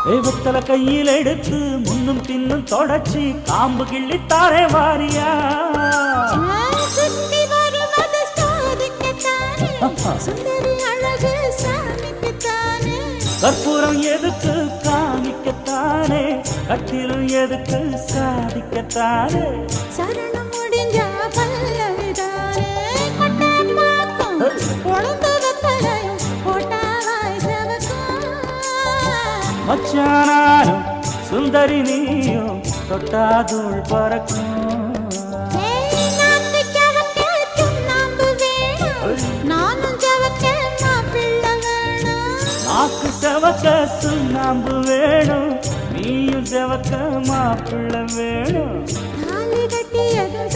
வெத்தல கையில் எடுத்து முன்னும் பின்னும் தொடச்சி காம்பு கிள்ளி தாரே வாரியா சுத்தி வருவது சாதிக்கத்தானே சுந்தரி அழகு சாமிக்குத்தானே கற்பூரம் எதுக்கு காமிக்கத்தானே கட்டிலும் எதுக்கு சாதிக்கத்தானே சரணம் முடிஞ்ச பல்லவிதானே கொட்டாப்பாக்கும் பொழுது வெத்தலையும் போட்டாவாய் செவக்கும் மச்சானாரும் சுந்தரி நீயும் தொட்டாதூள் பறக்கும் நாக்கு செவக்க சுண்ணாம்பு வேணும் நீயும் செவக்க மாப்பிள்ள வேணும் தாலி கட்டியதும்